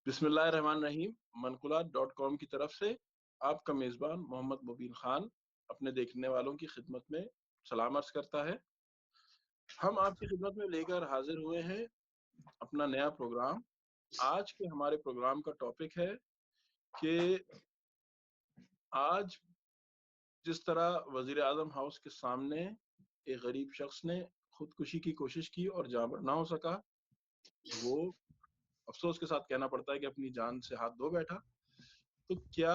बिस्मिल्लाहिर्रहमानिर्रहीम। मनकुलात.com की तरफ से आपका मेज़बान मोहम्मद मुबीन खान अपने देखने वालों की खिदमत में सलाम अर्ज़ करता है। हम आपकी खिदमत में लेकर हाजिर हुए हैं अपना नया प्रोग्राम। आज के हमारे प्रोग्राम का टॉपिक है कि आज जिस तरह वज़ीर आज़म हाउस के सामने एक गरीब शख्स ने खुदकुशी की कोशिश की और जाँबार ना हो सका, वो अफ़सोस के साथ कहना पड़ता है कि अपनी जान से हाथ धो बैठा। तो क्या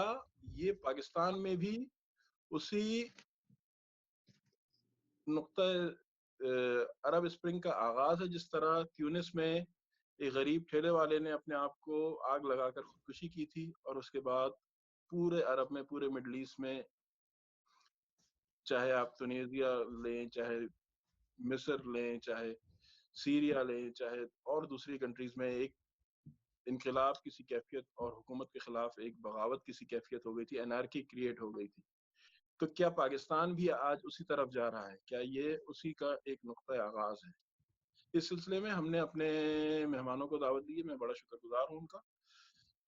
ये पाकिस्तान में भी उसी नुक्ता अरब स्प्रिंग का आगाज़ है जिस तरह ट्यूनिस में एक गरीब ठेले वाले ने अपने आप को आग लगाकर खुदकुशी की थी और उसके बाद पूरे अरब में, पूरे मिडल ईस्ट में, चाहे आप तुनीसिया लें, चाहे मिस्र लें, चाहे सीरिया लें, चाहे और दूसरी कंट्रीज़ में एक इनकलाब किसी कैफ़ियत और हुकूमत के खिलाफ एक बगावत किसी कैफ़ियत हो गई थी, एनार्की क्रिएट हो गई थी। तो क्या पाकिस्तान भी आज उसी तरफ जा रहा है? क्या ये उसी का एक नुक्ता आगाज़ है? इस सिलसिले में हमने अपने मेहमानों को दावत दी है, मैं बड़ा शुक्रगुज़ार हूँ उनका।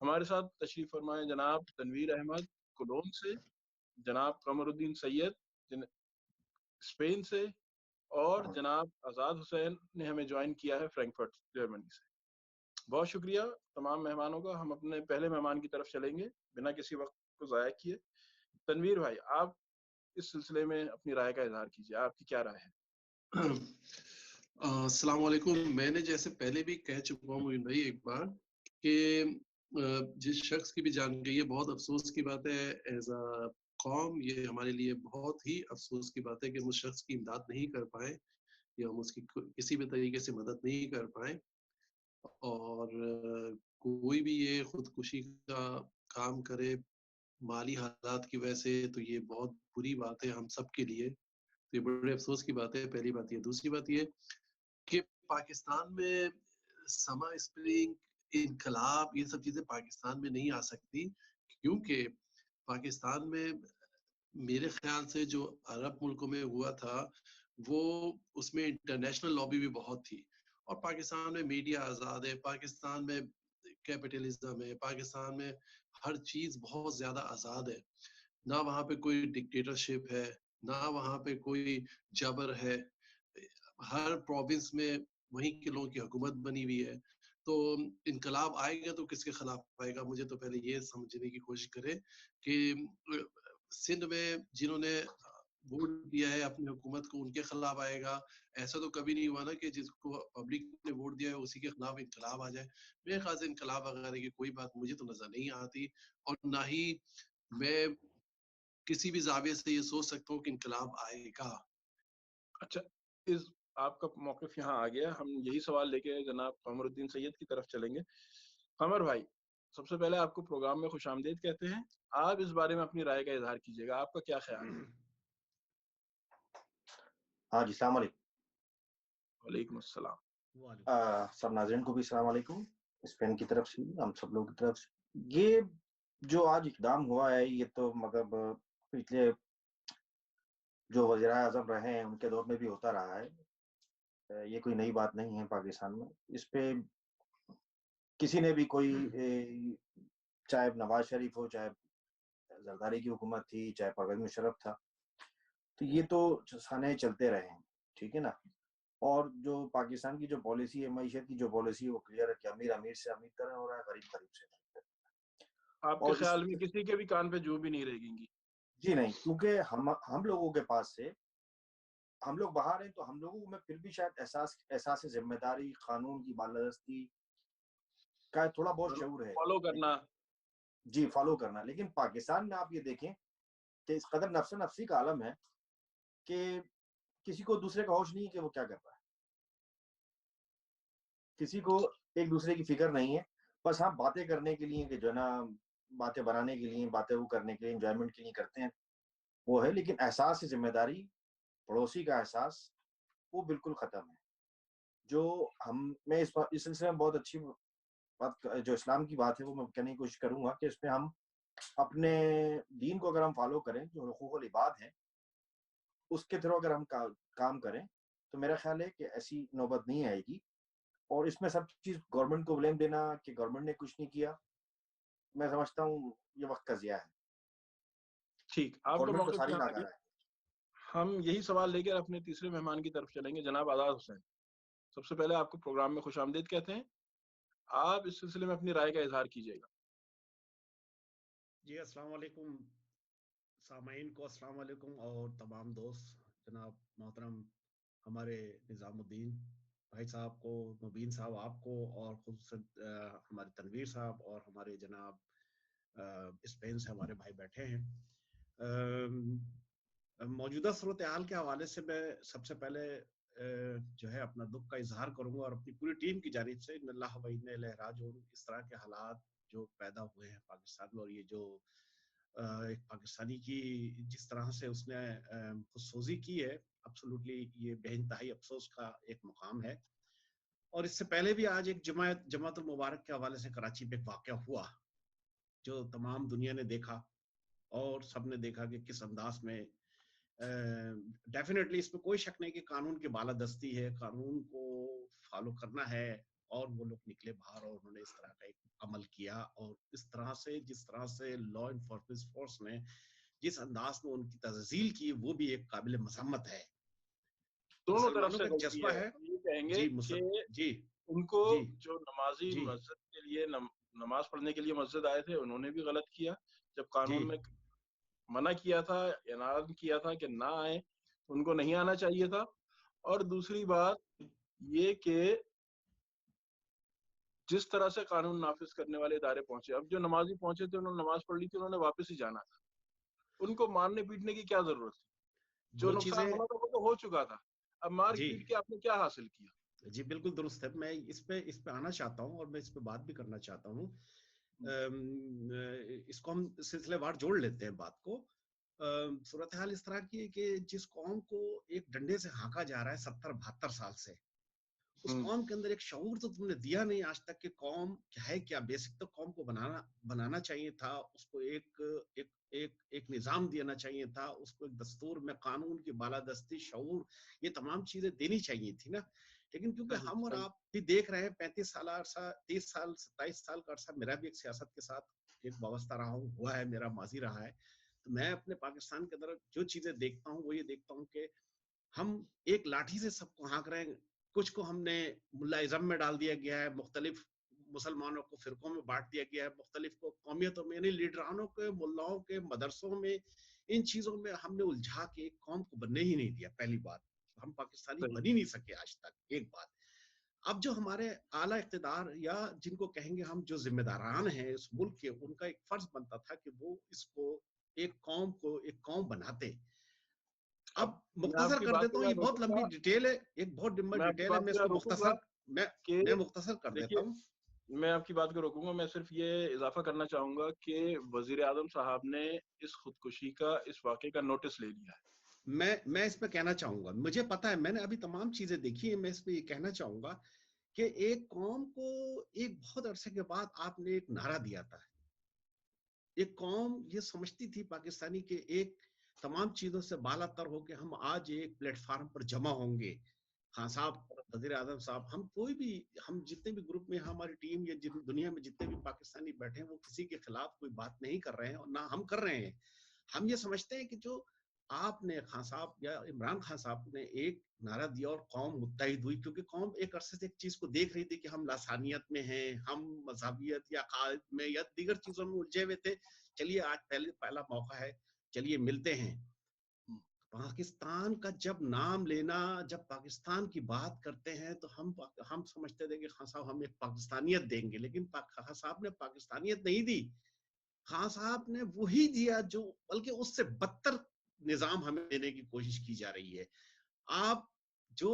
हमारे साथ तशरीफ़ फरमाए जनाब तनवीर अहमद कोलोन से, जनाब कमरुद्दीन सैयद जिन स्पेन से और जनाब आज़ाद हुसैन ने हमें जॉइन किया है फ्रैंकफर्ट जर्मनी से। बहुत शुक्रिया तमाम मेहमानों का। हम अपने पहले मेहमान की तरफ चलेंगे, बिना किसी वक़्त को ज़ाया किए। तनवीर भाई, आप इस सिलसिले में अपनी राय का इज़हार कीजिए, आपकी क्या राय है? अस्सलाम वालेकुम। मैंने जैसे पहले भी कह चुका हूँ मोइन भाई एक बार कि जिस शख्स की भी जान गई है, बहुत अफसोस की बात है। एज अ कौम ये हमारे लिए बहुत ही अफसोस की बात है कि हम उस शख्स की इमदाद नहीं कर पाए या हम उसकी किसी भी तरीके से मदद नहीं कर पाए। और कोई भी ये खुदकुशी का काम करे माली हालात की वजह से, तो ये बहुत बुरी बात है हम सब के लिए। तो ये बड़े अफसोस की बात है, पहली बात ये। दूसरी बात ये कि पाकिस्तान में समा स्प्रिंग, इनकलाब, ये सब चीजें पाकिस्तान में नहीं आ सकती, क्योंकि पाकिस्तान में मेरे ख्याल से जो अरब मुल्कों में हुआ था, वो उसमें इंटरनेशनल लॉबी भी बहुत थी। और पाकिस्तान में मीडिया आज़ाद है, पाकिस्तान में कैपिटलिज्म है, पाकिस्तान में हर चीज बहुत ज्यादा आज़ाद है। ना वहाँ पे कोई डिक्टेटरशिप है, ना वहाँ पे कोई जबर है। हर प्रोविंस में वहीं के लोगों की हुकूमत बनी हुई है। तो इनकलाब आएगा तो किसके खिलाफ आएगा? मुझे तो पहले ये समझने की कोशिश करें कि सिंध में जिन्होंने वोट दिया है अपनी हुकूमत को, उनके खिलाफ आएगा। ऐसा तो कभी नहीं हुआ ना कि जिसको पब्लिक ने वोट दिया है उसी के खिलाफ इनकलाब आ जाए। मेरे ख्याल से इनकलाब वगैरह की कोई बात मुझे तो नजर नहीं आती, और ना ही मैं किसी भी ज़ाविये से ये सोच सकता हूँ कि इनकलाब आएगा। अच्छा, इस आपका मौक़िफ़ यहाँ आ गया। हम यही सवाल लेके जनाब कमरुद्दीन सैयद की तरफ चलेंगे। कमर भाई, सबसे पहले आपको प्रोग्राम में खुशामदीद कहते हैं। आप इस बारे में अपनी राय का इज़हार कीजिएगा, आपका क्या ख़्याल है? हाँ जी, सलाम वालेकुम। वालेकुम अस्सलाम। सब नाज़रीन को भी सलाम वालेकुम। स्पेन की तरफ से, हम सब लोगों की तरफ से। ये जो आज इक़दाम हुआ है, ये तो मतलब पिछले जो वज़ीर-ए-आज़म रहे हैं, उनके दौर में भी होता रहा है। ये कोई नई बात नहीं है पाकिस्तान में। इस पे किसी ने भी कोई चाहे नवाज़ शरीफ हो, चाहे ज़रदारी की हुकूमत थी, चाहे परवेज़ मुशर्रफ था, तो ये तो साने चलते रहे हैं, ठीक है ना? और जो पाकिस्तान की जो पॉलिसी है, मईशत की जो पॉलिसी है, वो क्लियर है कि अमीर अमीर से अमीर तरह हो रहा है, गरीब गरीब से गरीब तरह। आपके और इस ख़्याल में किसी के भी कान पे जूं भी नहीं रहेगी? जी नहीं, क्योंकि हम लोगों के पास से हम लोग बाहर हैं, तो हम लोगों में फिर भी शायद एहसास ज़िम्मेदारी, कानून की बालादस्ती का थोड़ा बहुत शऊर है। फॉलो करना। जी, फॉलो करना। लेकिन पाकिस्तान में आप ये देखें कि इस कदर नफ्सा-नफ्सी का आलम है कि किसी को दूसरे का होश नहीं है कि वो क्या कर रहा है। किसी को एक दूसरे की फिक्र नहीं है। बस हाँ, बातें करने के लिए कि जो है ना, बातें बनाने के लिए, बातें वो करने के लिए, एन्जॉयमेंट के लिए करते हैं, वो है। लेकिन एहसास ज़िम्मेदारी, पड़ोसी का एहसास, वो बिल्कुल खत्म है। जो हम मैं इस सिलसिले में बहुत अच्छी बात जो इस्लाम की बात है, वो मैं कहने की कोशिश करूँगा कि इसमें हम अपने दीन को अगर हम फॉलो करें, जो हुकूकुल इबाद है, उसके थ्रू अगर हम काम करें, तो मेरा ख़्याल है कि ऐसी नौबत नहीं आएगी और इसमें सब चीज गवर्नमेंट को ब्लेम देना कि गवर्नमेंट ने कुछ नहीं किया, मैं समझता हूँ ये वक्त का जिया है। ठीक, आपका गवर्नमेंट तो मौके सारी पे नाकारा है। हम यही सवाल लेकर अपने तीसरे मेहमान की तरफ चलेंगे, जनाब आजाद हुसैन। सबसे पहले आपको प्रोग्राम में खुशामदीद कहते हैं। आप इस सिलसिले में अपनी राय का इजहार कीजिएगा। जी अस्सलाम वालेकुम सामाईन को, अस्सलाम वालेकुम, और तमाम दोस्त, जनाब मोहतरम हमारे निज़ामुद्दीन भाई साहब को, मुबीन साहब आपको, और खुसूसन हमारे तनवीर साहब और हमारे जनाब स्पेन से हमारे भाई बैठे हैं। मौजूदा सूरत हाल के हवाले से मैं सबसे पहले जो है अपना दुख का इजहार करूंगा और अपनी पूरी टीम की जानिब से इन्नल्लाह व इन्ना इलैहि राजिऊन। इस तरह के हालात जो पैदा हुए हैं पाकिस्तान में, और ये जो एक पाकिस्तानी की जिस तरह से उसने खुदसोजी की है, एब्सोल्युटली ये बेइंतहाई अफसोस का एक मुकाम है। और इससे पहले भी आज एक जमातुल मुबारक के हवाले से कराची में एक वाक़या हुआ जो तमाम दुनिया ने देखा और सबने देखा कि किस अंदाज में डेफिनेटली इसमें कोई शक नहीं कि कानून की बालादस्ती है, कानून को फॉलो करना है, और वो लोग निकले बाहर और उन्होंने इस तरह का एक अमल किया। और इस तरह से जिस तरह से लॉ इन्फोर्समेंट फोर्स ने जिस अंदाज में उनकी तज़ील की, वो भी एक काबिल मसम्मत है। दोनों तरफ मुसलमानों से का गलती जज्बा है। हम ये कहेंगे जी कि जी उनको जी जो नमाजी जी मस्जिद के लिए नमाज पढ़ने के लिए मस्जिद आए थे, उन्होंने भी गलत किया। जब जी कानून में मना किया था, ऐलान किया था कि ना आए, उनको नहीं आना चाहिए था। और दूसरी बात ये कि जिस तरह से कानून नाफिज करने वाले इदारे पहुंचे, अब जो नमाजी पहुंचे थे उन्होंने नमाज पढ़ ली थी, उन्होंने वापस ही जाना था। उनको मारने पीटने की क्या जरूरत थी? जो वो नुकसान चीजें होना था वो तो हो चुका था। अब मार जी पीट के आपने क्या हासिल किया? जी बिल्कुल दुरुस्त है। मैं इस पे आना चाहता हूँ और मैं इस पे बात भी करना चाहता हूँ। इसको हम सिलसिलेवार जोड़ लेते हैं बात को। सूरत हाल इस तरह की है कि जिस कौम को एक डंडे से हाँका जा रहा है 70-72 साल से, उस कौम के अंदर एक शऊर तो तुमने दिया नहीं आज तक कि कौम क्या है, क्या बेसिक तो कौम को बनाना चाहिए था, उसको एक एक एक एक निजाम देना चाहिए था, उसको एक दस्तूर में कानून की बालादस्ती, शऊर, ये तमाम चीजें देनी चाहिए थी ना। लेकिन क्योंकि हम और आप भी देख रहे हैं 35 साल अरसा, 30 साल 27 साल का अरसा मेरा भी एक सियासत के साथ एक वाबस्ता रहा हूँ, हुआ है, मेरा माजी रहा है। तो मैं अपने पाकिस्तान के अंदर जो चीजें देखता हूँ वो ये देखता हूँ कि हम एक लाठी से सबको हाँक रहे हैं। कुछ को हमने मुल्लाइज़म में डाल दिया गया है, मुख्तलिफ मुसलमानों को फिरकों में बांट दिया गया है, मुख्तलिफ को कौमियतों में, यानी लीडरानों के, मुल्लाओं के, मदरसों में, इन चीजों में हमने उलझा के कौम को बनने ही नहीं दिया। पहली बात, हम पाकिस्तानी बन ही नहीं सके आज तक। एक बात, अब जो हमारे आला इख्तिदार या जिनको कहेंगे हम, जो जिम्मेदारान हैं इस मुल्क के, उनका एक फर्ज बनता था कि वो इसको एक कौम को एक कौम बनाते। अब मुख्तसर कर देता हूँ, ये बहुत लंबी डिटेल है, एक बहुत लंबा डिटेल है, मैं इसको मुख्तसर मैं मुख्तसर कर देता हूँ। मैं आपकी बात को रोकूंगा। मैं सिर्फ ये इजाफा करना चाहूंगा कि वजीर आजम साहब ने इस खुदकुशी का, इस वाक़े का नोटिस ले लिया है। मैं इस पे कहना चाहूंगा, मुझे पता है, मैंने अभी तमाम चीजें देखी है, मैं इस पे ये कहना चाहूंगा कि एक कौम को एक बहुत अरसे के बाद आपने एक नारा दिया था। एक कौम ये समझती थी पाकिस्तानी के एक तमाम चीजों से बालातर हो के हम आज एक प्लेटफार्म पर जमा होंगे। खान साहब, वज़ीर आज़म साहब, हम कोई भी, हम जितने भी ग्रुप में, हमारी टीम या दुनिया में जितने भी पाकिस्तानी बैठे हैं, वो किसी के खिलाफ कोई बात नहीं कर रहे हैं और ना हम कर रहे हैं। हम ये समझते हैं कि जो आपने, खान साहब या इमरान खान साहब ने एक नारा दिया और कौम मुत्तहिद हुई, क्योंकि कौम एक अरसे से एक चीज को देख रही थी कि हम लासानियत में हैं, हम मजहबियत या कायद में या दीगर चीजों में उलझे हुए थे। चलिए आज पहला मौका है, चलिए मिलते हैं। पाकिस्तान का जब नाम लेना, जब पाकिस्तान की बात करते हैं तो हम समझते थे कि खान साहब हमें पाकिस्तानियत देंगे, लेकिन खान साहब ने पाकिस्तानियत नहीं दी। खान साहब ने वही दिया जो, बल्कि उससे बदतर निजाम हमें देने की कोशिश की जा रही है। आप जो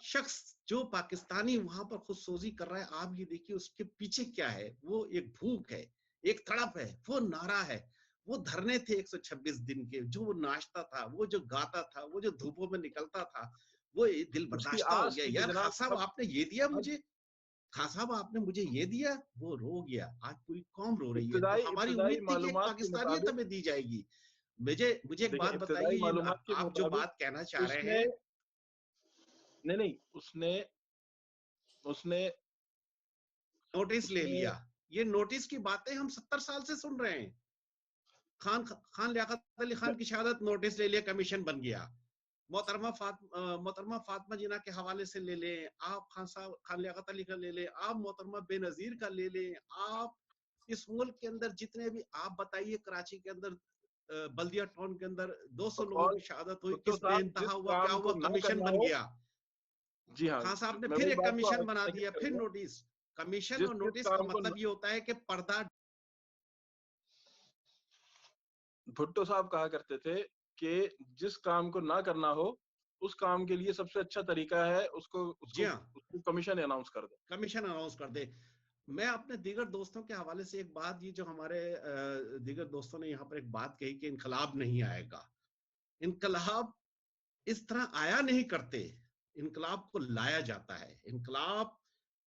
शख्स, जो पाकिस्तानी वहां पर खुदसोजी कर रहा है, आप ये देखिए उसके पीछे क्या है। वो एक भूख है, एक तड़प है, वो नारा है, वो धरने थे 126 दिन के, जो वो नाचता था, वो जो गाता था, वो जो धूपों में निकलता था, वो दिल बर्दाश्त हो गया। यार खान साहब आपने ये दिया मुझे, खान साहब आपने मुझे ये दिया, वो रो गया। आज पूरी कौम रो रही है। तो हमारी उम्मीद थी कि एक पाकिस्तानियत हमें दी जाएगी। मुझे एक बात बताइए, आप जो बात कहना चाह रहे हैं। नहीं, उसने उसने नोटिस ले लिया। ये नोटिस की बातें हम 70 साल से सुन रहे हैं। खान लियाकत अली खान की शहादत, नोटिस ले लिया, कमीशन बन गया। मोहतरमा फातिमा जिन्ना के हवाले से ले लें, आप खान लियाकत अली का ले लें, आप मोहतरमा बेनजीर का ले लें, आप इस मुल्क के अंदर जितने भी, आप बताइए कराची के अंदर बल्दिया टाउन के अंदर 200 लोगों की शहादत हुई, भुट्टो किस पे साहब इंतहा जिस हुआ, क्या काम हुआ? को ना कमीशन करना बन हो, गया। जी हाँ, खान साहब ने मैं फिर वही एक बात को कमीशन बना सेकंड दिया, फिर करूंगा। नोटिस। कमीशन जिस और जिस नोटिस का काम को मतलब ये होता है कि पर्दा। भुट्टो साहब कहा करते थे कि जिस काम को ना करना हो, उस काम के लिए सबसे अच्छा तरीका है उसको जी उसको हाँ, उसको कमीशन अनाउंस कर दे। कमीशन अनाउंस कर दे। मैं अपने दीगर दोस्तों के हवाले से एक बात, ये जो हमारे दीगर दोस्तों ने यहाँ पर एक बात कही कि इनकलाब नहीं आएगा। इनकलाब इस तरह आया नहीं करते, इनकलाब को लाया जाता है। इनकलाब,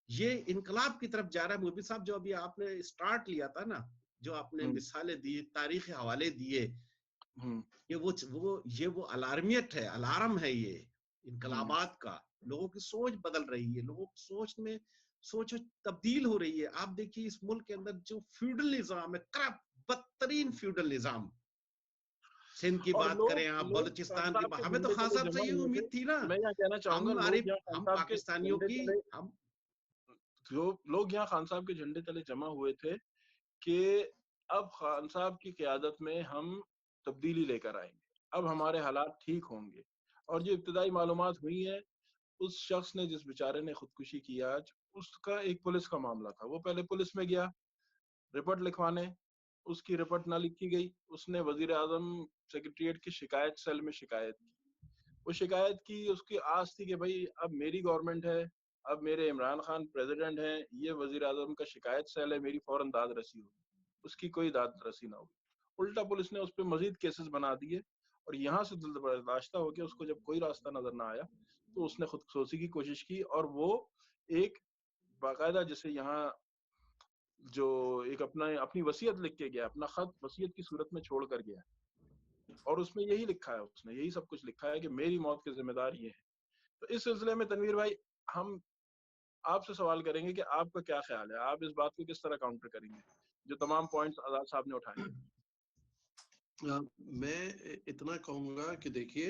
ये इनकलाब की तरफ जा रहा है। मुबी साहब, जो अभी आपने स्टार्ट लिया था ना, जो आपने मिसालें दी, तारीखी हवाले दिए, ये वो अलार्मियत है, अलार्म है ये इनकलाबात का। लोगों की सोच बदल रही है, लोगों की सोच तब्दील हो रही है। आप देखिए इस मुल्क के अंदर जो फ्यूडल निजाम है, करप्ट बदतरीन फ्यूडल निजाम, सिंध की और बात करें, आप लोग खान बलूचिस्तान की साहब बात, के हमें तो झंडे खान तले साहब से जमा ये हुए थे। उम्मीद थी ना। मैं यहाँ कहना चाहूंगा, हम पाकिस्तानियों की, हम लोग यहाँ खान साहब के झंडे तले जमा हुए थे कि अब खान साहब की क़यादत में हम तब्दीली लेकर आएंगे, अब हमारे हालात ठीक होंगे। और जो इब्तिदाई मालूमात हुई है, उस शख्स ने, जिस बेचारे ने खुदकुशी की आज, उसका एक पुलिस का मामला था। वो पहले पुलिस में गया रिपोर्ट लिखवाने, उसकी रिपोर्ट ना लिखी गई। उसने वजीर आजम सेक्रेटरिएट की शिकायत सेल में शिकायत की। वो शिकायत की, उसकी आस थी कि भाई अब मेरी गवर्नमेंट है, अब मेरे इमरान खान प्रेसिडेंट हैं, ये वजीर आजम का शिकायत सेल है, मेरी फौरन दाद रसी होगी। उसकी कोई दाद रसी ना हुई। उल्टा पुलिस ने उस पर मजीद केसेस बना दिए, और यहाँ से दिल बर्दाश्ता हो गया। उसको जब कोई रास्ता नजर ना आया तो उसने खुदकुशी की कोशिश की, और वो एक बाकायदा, जैसे यहाँ जो एक अपनी वसीयत लिख के गया, अपना खत वसीयत की सूरत में छोड़ कर गया, और उसमें यही लिखा है, उसने यही सब कुछ लिखा है कि मेरी मौत के जिम्मेदार ये है। तो इस सिलसिले में तनवीर भाई, हम आपसे सवाल करेंगे कि आपका क्या ख्याल है, आप इस बात को किस तरह काउंटर करेंगे, जो तमाम पॉइंट्स आजाद साहब ने उठाए। मैं इतना कहूंगा कि देखिए,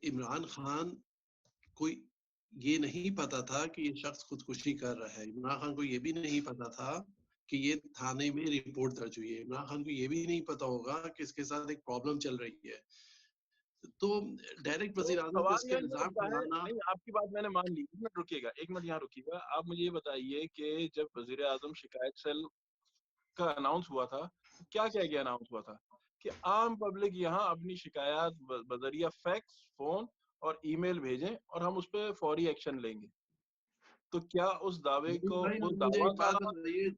इमरान खान कोई ये नहीं पता था कि ये शख्स खुदकुशी कर रहा है। इमरान खान को ये भी नहीं पता था कि ये थाने में रिपोर्ट दर्ज हुई है। इमरान खान को ये भी नहीं पता होगा कि इसके साथ एक प्रॉब्लम चल रही है। तो डायरेक्ट तो वजीर आजम पे सवाल इसके यह नहीं इल्जाम उठता है, लगाना। नहीं, आपकी बात मैंने मान ली, एक मिनट रुकिएगा, एक मिनट यहाँ रुकिएगा। आप मुझे ये बताइए कि जब वजीर आजम शिकायत सेल का अनाउंस हुआ था, तो क्या क्या क्या अनाउंस हुआ था कि आम पब्लिक यहाँ अपनी शिकायत बजरिया फैक्स, फोन और ईमेल भेजें और हम उस पर फौरी एक्शन लेंगे। तो क्या उस दावे को, भाई, वो आप मुझे दावा एक बात था? बताइए,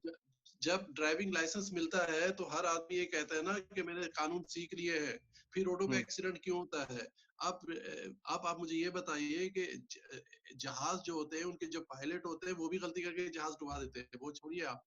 जब ड्राइविंग लाइसेंस मिलता है तो हर आदमी ये कहता है ना कि मैंने कानून सीख लिए हैं, फिर रोडों पे एक्सीडेंट क्यों होता है? आप मुझे ये बताइए कि जहाज जो होते हैं, उनके जो पायलट होते हैं, वो भी गलती करके जहाज डुबा देते हैं। वो छोड़िए आप,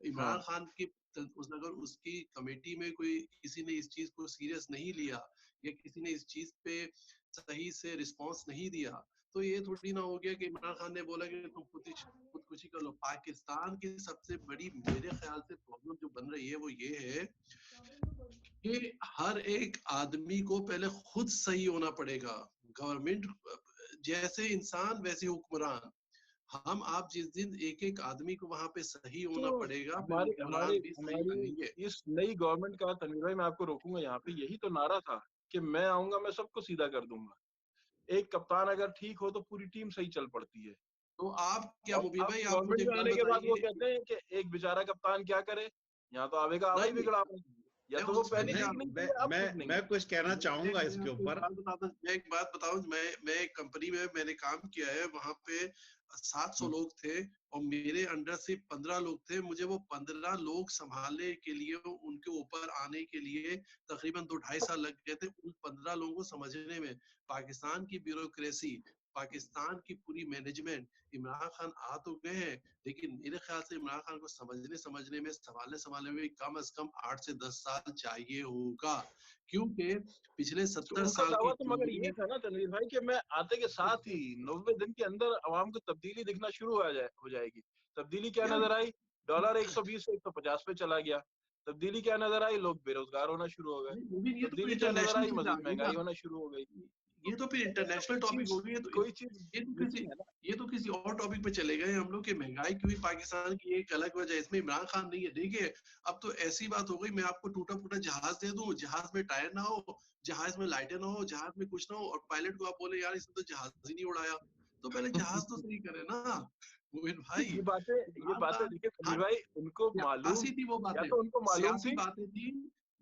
इमरान हाँ, खान की अगर उसकी कमेटी में कोई किसी ने इस चीज को सीरियस नहीं लिया, या किसी ने इस चीज पे सही से रिस्पांस नहीं दिया, तो ये थोड़ी ना हो गया कि इमरान खान ने बोला कि तुम खुदकुशी कर लो। पाकिस्तान की सबसे बड़ी मेरे ख्याल से प्रॉब्लम जो बन रही है वो ये है कि हर एक आदमी को पहले खुद सही होना पड़ेगा। गवर्नमेंट जैसे इंसान वैसे हुक्मरान। हम आप जिस दिन एक एक आदमी को वहां पे सही होना तो पड़ेगा, फिर हमारी हमारी हुक्मरान भी सही हमारी बनेंगे। इस नई गवर्नमेंट का, तनवीर भाई मैं आपको रोकूंगा यहाँ पे, यही तो नारा था कि मैं आऊंगा, मैं सबको सीधा कर दूंगा। एक कप्तान अगर ठीक हो तो पूरी टीम सही चल पड़ती है। तो आप क्या, और मुबीन अब भाई, आप गवर्नमेंट मुझे एक में बात आने के बाद वो बताइए। कहते हैं कि एक बेचारा कप्तान क्या करे, यहाँ तो आवे का आवा ही नहीं, बिगड़ा हुआ है। या मैं तो वो उस पे पहले नहीं जा ठीक रहा नहीं हूँ। थे, अब ठीक नहीं है। मैं कुछ कहना चाहूंगा इसके ऊपर। मैं एक बात बताऊं, मैं एक कंपनी में मैंने काम किया है, वहां पे 700 लोग थे और मेरे अंडर से 15 लोग थे। मुझे वो 15 लोग संभालने के लिए, उनके ऊपर आने के लिए तकरीबन 2-2.5 साल लग गए थे, उन 15 लोगों को समझने में। पाकिस्तान की ब्यूरोक्रेसी पाकिस्तान की पूरी मैनेजमेंट, इमरान खान आ तो गए हैं, लेकिन मेरे ख्याल से इमरान खान को समझने में, संभालने में कम से कम 8 से 10 साल चाहिए होगा, क्योंकि पिछले 70 उनका साल की दावा तो मगर ये चोरी। था ना तनवीर भाई कि मैं आते के साथ ही 90 दिन के अंदर अवाम को तब्दीली दिखना शुरू हो जाएगी। तब्दीली क्या यार, नजर आई? डॉलर 120 से 150 पे चला गया। तब्दीली क्या नजर आई? लोग बेरोजगार होना शुरू हो गए। मुबीन, ये तो कोई तब्दीली क्या नजर इंटरनेशनल आई? चीज आ मजीद गई ना, महंगाई होना शुरू हो गई। ये तो फिर ऐसा इंटरनेशनल टॉपिक हो गई है। तो कोई चीज ये तो नहीं किसी है ना। ये तो किसी और टॉपिक पे चले गए हम लोग कि महंगाई क्यों हुई पाकिस्तान की, एक अलग वजह है, इसमें इमरान खान नहीं है। देखिए, अब तो ऐसी बात हो गई, मैं आपको टूटा फूटा जहाज दे दूं, जहाज में टायर ना हो, जहाज में लाइटें ना हो, जहाज में कुछ ना हो, और पायलट को आप बोले यार इसने तो जहाज ही नहीं उड़ाया, तो पहले जहाज तो सही करे ना मोहित भाई। ये इमरान बातें खान, देखिए तनवीर हाँ, भाई, उनको मालूम, सियासी थी वो या बातें, तो उनको मालूम सियासी थी। बातें थी,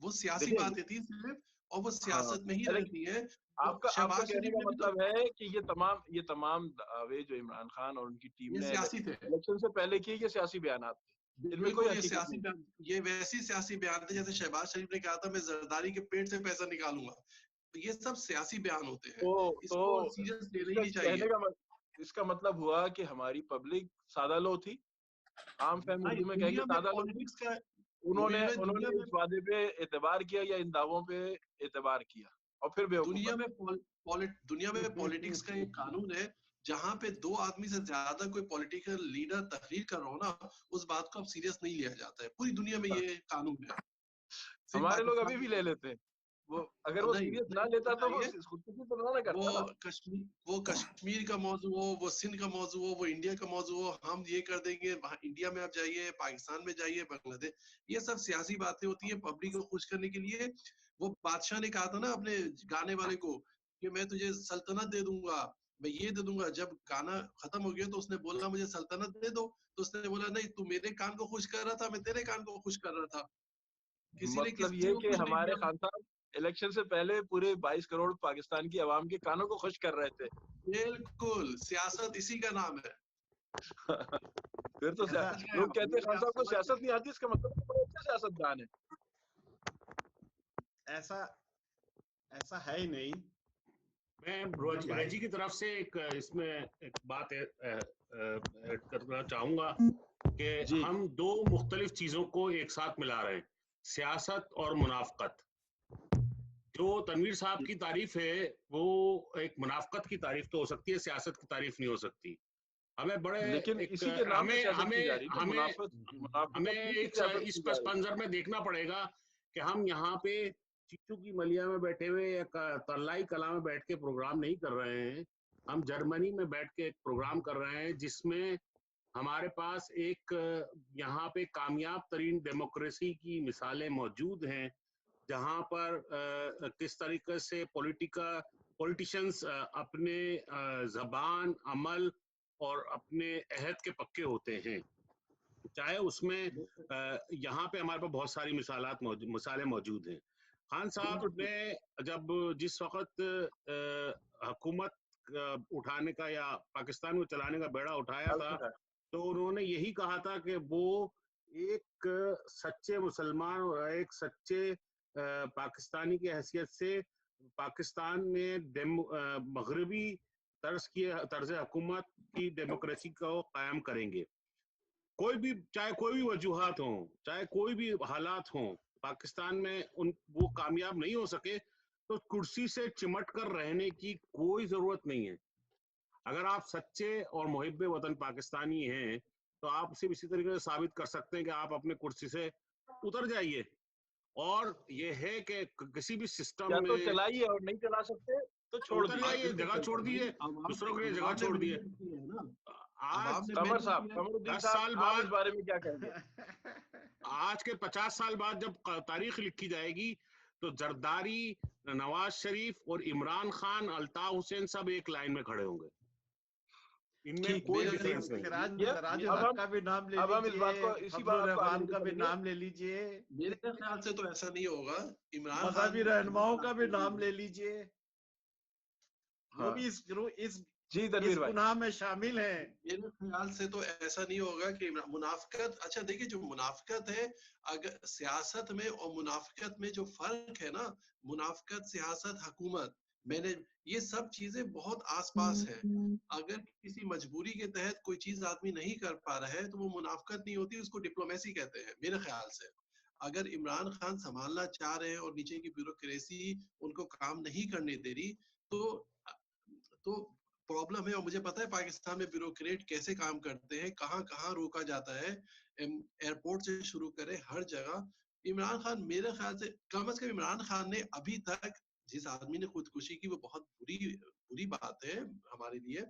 वो सियासी देखिए, बातें थी सिर्फ, और वो हाँ, सियासत में ही लेकिन रहती है। तो आपका शहबाज कहने शरीफ का ने भी तो, मतलब है कि ये तमाम दावे जो इमरान खान और उनकी टीम ये ने सियासी थे, इलेक्शन से पहले किए, ये सियासी बयानात थे, इनमें कोई बिल्कुल ये हकीकत सियासी नहीं। बयान, ये वैसी सियासी बयान थे जैसे शहबाज शरीफ ने कहा था मैं जरदारी के पेट से पैसा निकालूंगा। तो ये सब सियासी बयान होते हैं, इसको तो सीरियस लेना ही इसका नहीं कहने चाहिए। का इसका मतलब हुआ कि हमारी पब्लिक सादा लो थी, आम फहम भाई उर्दू में कहेंगे दुनिया में सादा लो थी। पॉलिटिक्स का, उन्होंने मुबीन भाई उन्होंने इस वादे पे एतबार किया या इन दावों पे एतबार किया और फिर बेवकूफ दुनिया बन में गए। दुनिया में पॉलिटिक्स का एक कानून है, जहां पे 2 आदमी से ज्यादा कोई पॉलिटिकल लीडर तकरीर कर रहा हो ना, उस बात को अब सीरियस नहीं लिया जाता है। पूरी दुनिया में ये कानून है, सिर्फ हमारे लोग अभी पाकिस्तान भी में ले नहीं। लेते हैं। वो अगर वो नहीं सीरियस ना नहीं, लेता पता तो वो है, खुदकुशी तो ना वो करता ना। कश्मीर का मौजू हो, वो सिंध का मौजू हो, वो इंडिया का मौजू हो, हम ये कर देंगे, वहाँ इंडिया में आप जाइए, पाकिस्तान में जाइए, बांग्लादेश, ये सब सियासी बातें होती है पब्लिक को खुश करने के लिए। वो बादशाह ने कहा था ना अपने गाने वाले को कि मैं तुझे सल्तनत दे दूंगा, मैं ये दे दूंगा। जब गाना खत्म हो गया तो उसने बोला मुझे सल्तनत दे दो, तो उसने बोला नहीं, तू मेरे कान को खुश कर रहा था, मैं तेरे कान को खुश कर रहा था, किसी ने मतलब किसी ये को कि खुश नहीं हमारे किया। खान साहब इलेक्शन से पहले पूरे 22 करोड़ पाकिस्तान की आवाम के कानों को खुश कर रहे थे। बिल्कुल, सियासत इसी का नाम है। फिर तो ऐसा लोग कहते हैं खान आप साहब को समझ सियासत नहीं आती, इसका मतलब वो बड़े अच्छे सियासतदान है। ऐसा ऐसा है ही नहीं। मैं ब्रज जी की तरफ से एक इसमें एक बात ऐड करना चाहूंगा कि जी हम 2 मुख्तलिफ चीजों को एक साथ मिला रहे हैं, सियासत और मुनाफकत। जो तनवीर साहब की तारीफ है वो एक मुनाफकत की तारीफ तो हो सकती है, सियासत की तारीफ नहीं हो सकती। हमें बड़े लेकिन एक इसी के नाम पे हमें सियासत की जा हमें रही है ना, हमें मुनाफत हमें नहीं की एक सियासत इस की जा पस रही है। मंजर में देखना पड़ेगा कि हम यहाँ पे चीचू की मलिया में बैठे हुए या तलाई कला में बैठ के प्रोग्राम नहीं कर रहे हैं, हम जर्मनी में बैठ के एक प्रोग्राम कर रहे हैं जिसमें हमारे पास एक यहाँ पे कामयाब तरीन डेमोक्रेसी की मिसालें मौजूद हैं, जहाँ पर किस तरीके से पॉलिटिशियंस अपने जबान, अमल और अपने अहद के पक्के होते हैं। चाहे उसमें यहाँ पे हमारे पास बहुत सारी मिसालें मौजूद हैं। खान साहब ने जब जिस वक्त हुकूमत उठाने का या पाकिस्तान को चलाने का बेड़ा उठाया था, तो उन्होंने यही कहा था कि वो एक सच्चे मुसलमान और एक सच्चे पाकिस्तानी की हैसियत से पाकिस्तान में मगरबी तर्ज हुकूमत की डेमोक्रेसी को कायम करेंगे। चाहे कोई भी वजूहात हो, चाहे कोई भी हालात हो, पाकिस्तान में वो कामयाब नहीं हो सके तो कुर्सी से चिमट कर रहने की कोई जरूरत नहीं है। अगर आप सच्चे और मुहिब्बे वतन पाकिस्तानी हैं तो आप सिर्फ इसी तरीके से साबित कर सकते हैं कि आप अपने कुर्सी से उतर जाइए। और ये है कि किसी भी सिस्टम या तो में चलाइए और नहीं चला सकते तो छोड़ उतर दीजिए। जाइए, जगह छोड़ दिए, दूसरों के लिए जगह छोड़ दिए। आज कमर साहब, कमरुद्दीन 10 साहब, साल आप इस बाद, बारे में क्या कहेंगे? आज के 50 साल बाद जब तारीख लिखी जाएगी तो जरदारी, नवाज शरीफ और इमरान खान, अल्ताफ हुसैन सब एक लाइन में खड़े होंगे, इनमें कोई डिफरेंस नहीं। राजू हक का भी नाम ले अब हम इस बात को, लीजिए, इसी फजलुर बात को आगे रहमान का भी चलेंगे। नाम ले लीजिए, मेरे ख्याल से तो ऐसा नहीं होगा। इमरान मजहबी खान रहनुमाओं का भी नाम ले लीजिए, वो हाँ भी इस जी तनवीर भाई, गुनाह में शामिल है। मेरे ख्याल से तो ऐसा नहीं होगा कि मुनाफिकत, अच्छा देखिए जो मुनाफिकत है, अगर सियासत में और मुनाफिकत में जो फर्क है ना, मुनाफिकत, सियासत, हुकूमत, मैंने ये सब चीजें बहुत आसपास है। अगर किसी मजबूरी के तहत कोई चीज आदमी नहीं कर पा रहा है तो वो मुनाफकत नहीं होती, उसको डिप्लोमेसी कहते हैं मेरे ख्याल से। अगर इमरान खान संभालना चाह रहे हैं और नीचे की ब्यूरोक्रेसी उनको काम नहीं करने दे रही तो प्रॉब्लम है। और मुझे पता है पाकिस्तान में ब्यूरोक्रेट कैसे काम करते हैं, कहाँ कहाँ रोका जाता है, एयरपोर्ट से शुरू करें हर जगह। इमरान खान मेरे ख्याल से कम से कम इमरान खान ने अभी तक, जिस आदमी ने खुदकुशी की वो बहुत बुरी बुरी बात है हमारे लिए,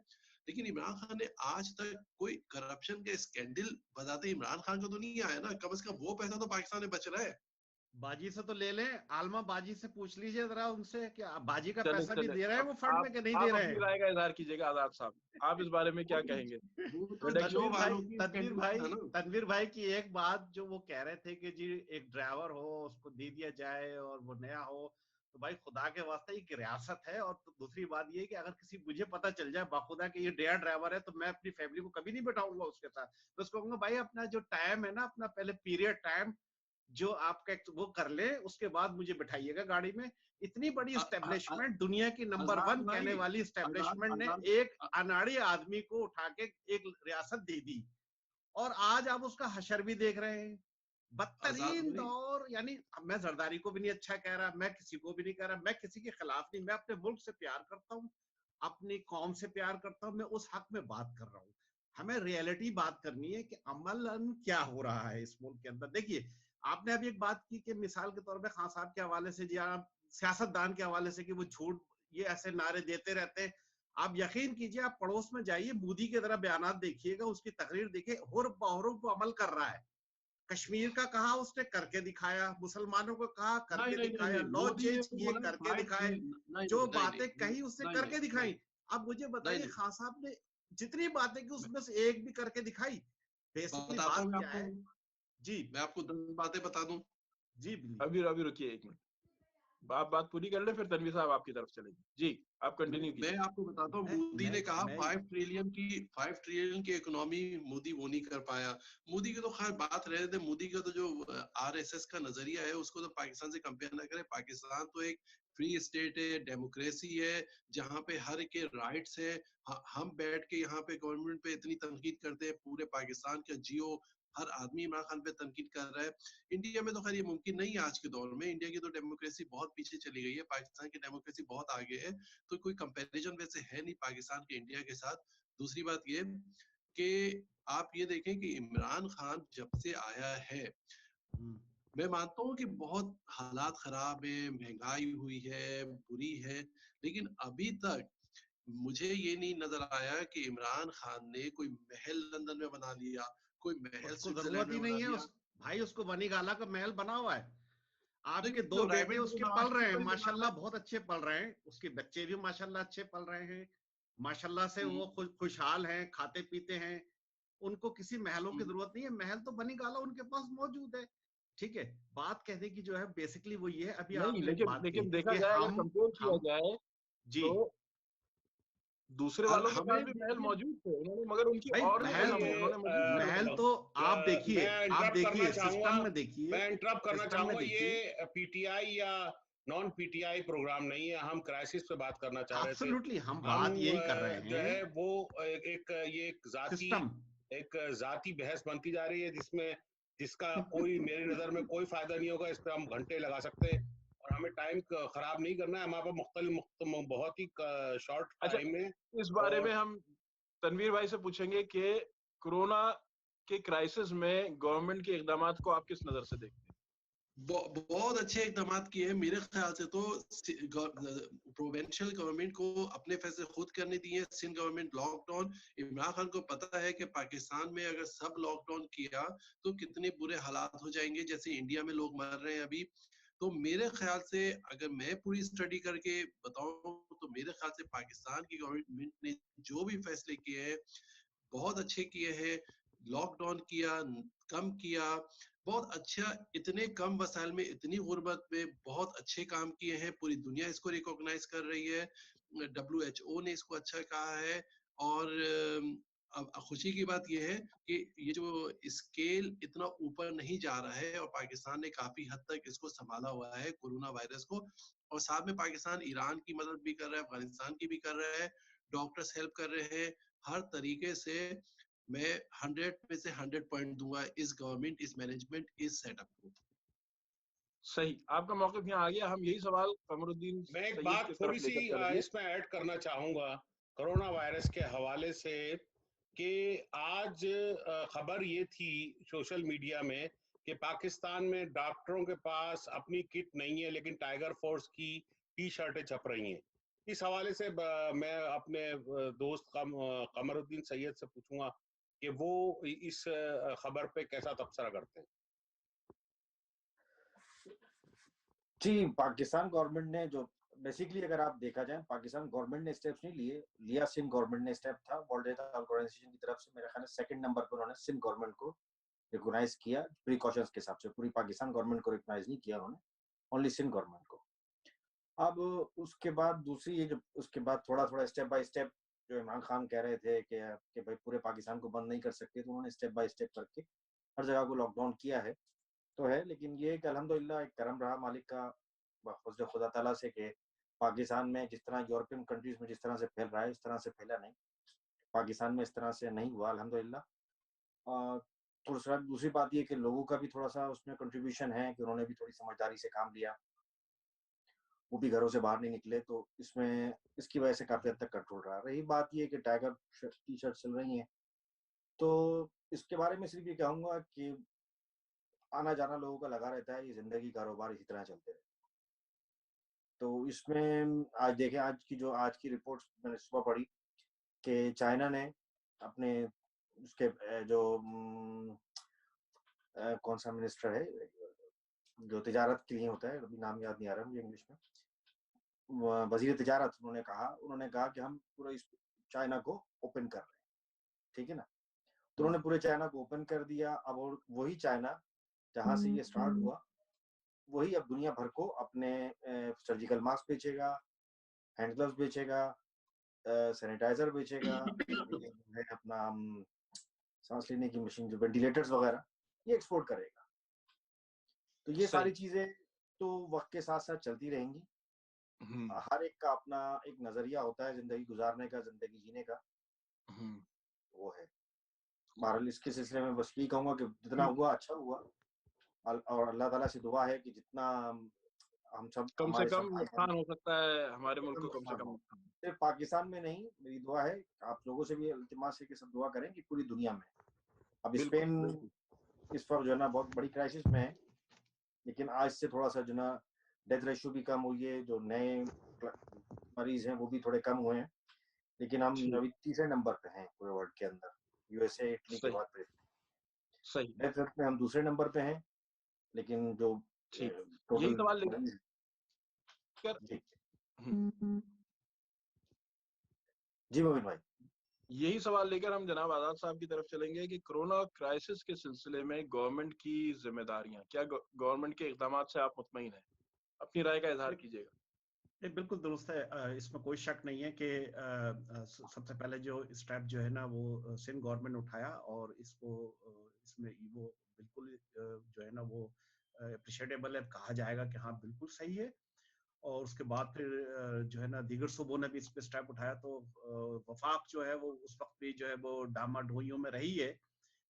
लेकिन इमरान खान ने आज तक कोई करप्शन के स्कैंडल बताते इमरान खान को तो नहीं आया ना। कम से कम वो पैसा तो पाकिस्तान में बच रहा है। बाजी से तो ले लें, आलमा बाजी से पूछ लीजिए जरा उनसे कि बाजी का चले पैसा भी चले दे रहे हैं अब वो फंड में कि नहीं दे आप रहे अपनी हैं। राय का इजहार कीजिएगा आजाद साहब, आप इस बारे में क्या कहेंगे? वो तो प्रोडक्शन जियो वालों की तनवीर स्कैंडल भाई था ना। तनवीर भाई की एक बात जो वो कह रहे थे कि जी एक ड्राइवर हो उसको दे दिया जाए और वो नया हो, तो भाई खुदा के वास्ते एक रियासत है। और तो दूसरी बात ये कि अगर किसी मुझे पता चल जाए बाखुदा कि ये नया ड्राइवर है तो मैं अपनी फैमिली को कभी नहीं बैठाऊंगा उसके साथ। तो उसको कहूंगा भाई अपना जो टाइम है ना, अपना पहले पीरियड टाइम जो आपका वो कर ले, उसके बाद मुझे बिठाइएगा गाड़ी में। इतनी बड़ी स्टैब्लिशमेंट, दुनिया की नंबर आजाद 1 भाई, कहने वाली आजाद स्टैब्लिशमेंट ने आजाद एक अनाड़ी आदमी को उठा के एक रियासत दे दी, और आज आप उसका हशर भी देख रहे हैं। आजाद बदतरीन भाई, दौर। यानी मैं जरदारी को भी नहीं अच्छा कह रहा, मैं किसी को भी नहीं कह रहा, मैं किसी के खिलाफ नहीं, मैं अपने मुल्क से प्यार करता हूँ, अपनी कौम से प्यार करता हूँ, मैं उस हक में बात कर रहा हूँ। हमें रियलिटी बात करनी है कि अमलन क्या हो रहा है इस मुल्क के अंदर। देखिए, आपने अभी एक बात की कि मिसाल के तौर पे खान साहब के हवाले से, या सियासतदान के हवाले से कि वो झूठ ये ऐसे नारे देते रहते हैं। आप यकीन कीजिए, आप पड़ोस में जाइए, मोदी की तरह बयानात देखिएगा, उसकी तकरीर देखिए, हुर बहुर को अमल कर रहा है। कश्मीर का कहा उसने करके दिखाया, मुसलमानों को कहा नहीं करके नहीं नहीं दिखाया, नहीं, लॉ मोदी ने चेंज किए बोला करके 5 दिखाए, ट्रिलियन, नहीं जो नहीं नहीं बातें कही उसने नहीं करके नहीं दिखाई। अब मुझे नहीं बताइए, नहीं, खान साहब ने जितनी बातें की उसमें से एक भी करके दिखाई? बेसिकली बताता हूँ बात मैं क्या आपको, है? जी, मैं आपको 10 बातें बता दूं। जी बिल्ली। अभी अभी रुकिए एक मिनट, आप बात पूरी कर ले, फिर तनवीर साहब आपकी तरफ चलेंगे। जी, आप कंटिन्यू मैं कीजिए। आपको बताता हूँ, मैं मोदी मैं ने कहा मैं 5 ट्रिलियन की इकोनॉमी मोदी वो नहीं कर पाया। मोदी की तो खैर बात रहे थे, मोदी का तो जो आरएसएस का नजरिया है उसको तो पाकिस्तान से कंपेयर ना करें। पाकिस्तान तो एक फ्री स्टेट है, डेमोक्रेसी है, जहाँ पे हर के राइट्स है। हम बैठ के यहाँ पे गवर्नमेंट पे इतनी तनकीद करते हैं, पूरे पाकिस्तान का जियो, हर आदमी इमरान खान पे तनकीद कर रहा है। इंडिया में तो खैर ये मुमकिन नहीं है आज के दौर में। इंडिया की तो डेमोक्रेसी बहुत पीछे चली गई है, पाकिस्तान की डेमोक्रेसी बहुत आगे है। तो कोई कंपैरिजन वैसे है नहीं पाकिस्तान के इंडिया के साथ। दूसरी बात ये कि आप ये देखें कि इमरान खान जब से आया है, मैं मानता हूँ कि बहुत हालात खराब है, महंगाई हुई है, बुरी है, लेकिन अभी तक मुझे ये नहीं नजर आया कि इमरान खान ने कोई महल लंदन में बना लिया, कोई महल उसको स्विट्जरलैंड जरूरत ही में बना नहीं है लिया। भाई, उसको बनी गाला का महल बना हुआ है। आपके लेकिन 2 बेटे प्राइवेट उसके पल नवाज रहे शरीफ हैं, को ही बना रहा माशाल्लाह है। बहुत अच्छे पल रहे हैं, उसके बच्चे भी माशाल्लाह अच्छे पल रहे हैं, माशाल्लाह से हम्म, वो खुशहाल हैं, खाते पीते हैं। उनको किसी महलों की हम्म, जरूरत नहीं है, महल तो बनी गाला उनके पास मौजूद है। ठीक है, बात कहने की जो है बेसिकली वो ये है। अभी नहीं, आपने एक लेकिन बात कही लेकिन थी देखा कि जाए, अगर हम कंपेयर किया हम जाए जी तो दूसरे और वालों के पास हमें भी महल देखिए, मौजूद थे उन्होंने, मगर उनकी भाई और भी महल कदम है, देखिए उन्होंने मजीद तरक्की महल की। तो मैं आप इंटरप्ट करना देखिए चाहूंगा, सिस्टम में देखिए, मैं इंटरप्ट करना सिस्टम में चाहूंगा। देखिए। ये पीटीआई या नॉन पीटीआई प्रोग्राम नहीं है, हम क्राइसिस पे बात करना चाह रहे थे। एब्सोल्युटली हम हम बात यही कर रहे जो हैं, है वो ये सिस्टम। एक जाति बहस बनती जा रही है, जिसका कोई मेरी नजर में कोई फायदा नहीं होगा। इस पर हम घंटे लगा सकते हैं और हमें टाइम खराब नहीं करना है। हमारे पास बहुत ही शॉर्ट अच्छा, टाइम है। इस बारे और में हम तनवीर भाई से पूछेंगे कि कोरोना के क्राइसिस में गवर्नमेंट के इकदामात को आप किस नजर से देखते हैं? बहुत अच्छे इकदाम किए हैं मेरे ख्याल से। तो प्रोविंशियल गवर्नमेंट को अपने फैसले खुद करने दिए। सिंध गवर्नमेंट लॉकडाउन, इमरान खान को पता है कि पाकिस्तान में अगर सब लॉकडाउन किया तो कितने बुरे हालात हो जाएंगे, जैसे इंडिया में लोग मर रहे हैं अभी। तो मेरे ख्याल से अगर मैं पूरी स्टडी करके बताऊं तो मेरे ख्याल से पाकिस्तान की गवर्नमेंट ने जो भी फैसले किए हैं बहुत अच्छे किए हैं। लॉकडाउन किया, कम किया, बहुत अच्छा। इतने कम वसाइल में, इतनी गुर्बत में बहुत अच्छे काम किए हैं। पूरी दुनिया इसको रिकॉग्नाइज कर रही है, WHO ने इसको अच्छा कहा है। और अब खुशी की बात यह है कि ये जो स्केल इतना ऊपर नहीं जा रहा है और पाकिस्तान ने काफी हद तक इसको संभाला हुआ है कोरोना वायरस को, और साथ में पाकिस्तान ईरान की मदद भी कर रहा है, अफगानिस्तान की भी कर रहा है, डॉक्टर्स हेल्प कर रहे हैं, हर तरीके से मैं 100 में से 100 पॉइंट दूंगा इस गवर्नमेंट, इस मैनेजमेंट, इस सेटअप को। सही, आपका मौक़िफ़ यहाँ आ गया। हम यही सवाल कमरुद्दीन मैं एक सैयद बात की थोड़ी तरफ सी लेकर चलेंगे। इसमें ऐड करना चाहूंगा कोरोना वायरस के हवाले से कि आज खबर ये थी सोशल मीडिया में कि पाकिस्तान में डॉक्टरों के पास अपनी किट नहीं है लेकिन टाइगर फोर्स की टी शर्टें छप रही हैं। इस हवाले से मैं अपने दोस्त कमरुद्दीन सैयद से पूछूंगा कि वो इस खबर पे कैसा तबसरा करते हैं। जी, पाकिस्तान गवर्नमेंट ने जो बेसिकली अगर आप देखा जाए, पाकिस्तान गवर्नमेंट ने स्टेप्स नहीं लिए, लिया सिंध गवर्नमेंट ने स्टेप था। वर्ल्ड हेल्थ ऑर्गेनाइजेशन की तरफ से मेरे ख्याल से 2nd नंबर पर उन्होंने सिंध गवर्नमेंट को रिकॉग्नाइज किया प्रिकॉशंस के हिसाब से। पूरी पाकिस्तान गवर्नमेंट को रिकॉग्नाइज नहीं किया उन्होंने, ओनली सिंध गवर्नमेंट को। अब उसके बाद दूसरी ये जो उसके बाद थोड़ा-थोड़ा स्टेप बाय स्टेप जो इमरान खान कह रहे थे कि भाई पूरे पाकिस्तान को बंद नहीं कर सकते, तो उन्होंने स्टेप बाय स्टेप करके हर जगह को लॉकडाउन किया है तो है। लेकिन ये एक अल्हम्दुलिल्लाह एक करम रहा मालिक का, फज़ल खुदा ताला से कि पाकिस्तान में जिस तरह यूरोपियन कंट्रीज में जिस तरह से फैल रहा है, इस तरह से फैला नहीं। पाकिस्तान में इस तरह से नहीं हुआ अल्हम्दुलिल्लाह। दूसरा दूसरी बात ये कि लोगों का भी थोड़ा-सा उसमें कंट्रीब्यूशन है कि उन्होंने भी थोड़ी समझदारी से काम लिया। वो भी घरों से बाहर नहीं निकले, तो इसमें इसकी वजह से काफ़ी हद तक कंट्रोल रहा। रही बात ये कि टाइगर टी-शर्ट चल रही हैं, तो इसके बारे में सिर्फ़ ये कहूँगा कि आना-जाना लोगों का लगा रहता है, ये ज़िंदगी कारोबार इसी तरह चलते रहे। तो इसमें आज की रिपोर्ट्स मैंने सुबह पढ़ी कि चाइना ने अपने उसके कौन-सा मिनिस्टर है, जो तिजारत के लिए होता है, अभी नाम याद नहीं आ रहा मुझे इंग्लिश में। वज़ीर तिजारत उन्होंने कहा कि हम पूरा इस चाइना को ओपन कर रहे हैं, ठीक है ना? तो उन्होंने पूरे चाइना को ओपन कर दिया। अब और वही चाइना जहाँ से ये स्टार्ट हुआ, वही अब दुनिया भर को अपने सर्जिकल मास्क बेचेगा, हैंड ग्लव्स बेचेगा, सैनिटाइजर बेचेगा, ये जो है अपना सांस लेने की मशीन, जो वेंटिलेटर्स वगैरह, ये एक्सपोर्ट करेगा। तो ये सारी सही। चीजें तो वक्त के साथ साथ चलती रहेंगी। हर एक का अपना एक नजरिया होता है जिंदगी गुजारने का, जिंदगी जीने का, वो है। बहरहाल इसके सिलसिले में बस यही कहूंगा कि जितना हुआ अच्छा हुआ, और अल्लाह ताला से दुआ है कि जितना हम सब कम से हमारे कम सब भाई नुकसान हो सकता है हमारे मुल्क को, कम से नुकसान कम हो। नुकसान। सिर्फ पाकिस्तान में नहीं, मेरी दुआ है, आप लोगों से भी इल्तिमास है कि सब दुआ करें कि पूरी दुनिया में। अब बिल्कुल, स्पेन बिल्कुल। इस वक्त जो है ना बहुत बड़ी क्राइसिस में है, लेकिन आज से थोड़ा सा जो ना डेथ रेशियो भी कम हुई है, जो नए मरीज हैं वो भी थोड़े कम हुए हैं, लेकिन हम ठीक, अभी तीसरे नंबर पे हैं पूरे वर्ल्ड के अंदर, यूएसए इटली के सही, बाद फिर सही, डेथ रेट में हम दूसरे नंबर पे हैं, लेकिन जो ठीक। यही टोटल सवाल मरीज। लेकर जी हुँ, जी मोहित भाई। यही सवाल लेकर हम जनाब आज़ाद साहब की तरफ चलेंगे कि कोरोना क्राइसिस के सिलसिले में गवर्नमेंट की ज़िम्मेदारियाँ, क्या गवर्नमेंट के इक़दामात से आप मुतमईन हैं? अपनी राय का इज़हार कीजिएगा। ये बिल्कुल दुरुस्त है। इसमें कोई शक नहीं है कि सबसे पहले जो स्टेप जो है ना वो सिंध गवर्नमेंट ने उठाया, और इसको इसमें वो बिल्कुल जो है ना वो अप्रिशिएटेबल है, कहा जाएगा कि हाँ बिल्कुल सही है। और उसके बाद फिर जो है ना दीगर सूबों ने भी इस पे स्टेप उठाया, तो वफाक जो है वो उस वक्त भी जो है वो डामाडोलियों में रही है।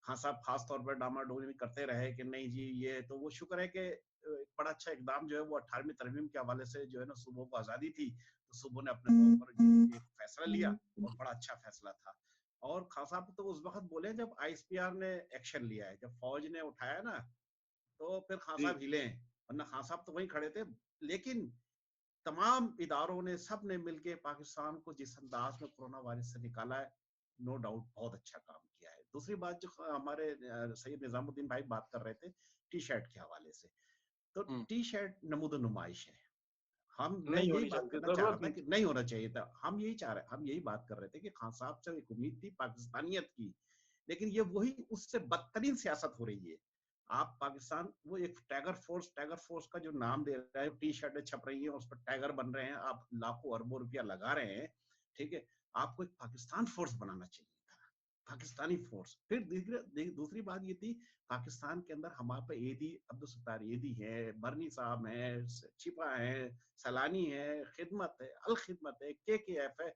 खान साहब खास तौर पर डामाडोली में करते रहे कि नहीं जी ये तो, वो शुक्र है कि एक बड़ा अच्छा इकदाम जो है वो 18वीं तरमीम के हवाले से जो है ना सूबों को आजादी थी, तो सूबों ने अपने तौर पर ये एक फैसला लिया, और बड़ा अच्छा फैसला था। और खान साहब तो उस वक्त बोले जब आईएसपीआर ने एक्शन लिया है, जब फौज ने उठाया ना, तो फिर खान जी, साहब हिले, वरना खान साहब तो वहीं खड़े थे। लेकिन तमाम इदारों ने, सब ने मिलके पाकिस्तान को जिस अंदाज में कोरोना वायरस से निकाला है, नो डाउट बहुत अच्छा काम किया है। दूसरी बात जो हमारे सैयद निजामुद्दीन भाई बात कर रहे थे टी शर्ट के हवाले से, तो हुँ, टी शर्ट नमूद नुमाइश है। मैं नहीं यही होनी बात चाहिए, करना चाह रहा ज़रूरत था नहीं कि थी। नहीं होना चाहिए था। हम यही बात कर रहे थे कि खान साहब से एक उम्मीद थी पाकिस्तानियत की, लेकिन ये वही उससे बदतरीन सियासत हो रही है। आप पाकिस्तान, वो एक टाइगर फोर्स का जो नाम दे रहा है, टी शर्टें छप रही हैं, उस पर टाइगर बन रहे हैं, आप लाखों अरबों रुपया लगा रहे हैं, ठीक है। आपको एक पाकिस्तान फोर्स बनाना चाहिए था। पाकिस्तानी फोर्स। फिर दूसरी बात ये थी, पाकिस्तान के अंदर हमारे पे एदी अब्दुल सत्तार एदी है, बरनी साहब है, छिपा है, सलानी है, खिदमत है, अल खिदमत है, KKF है,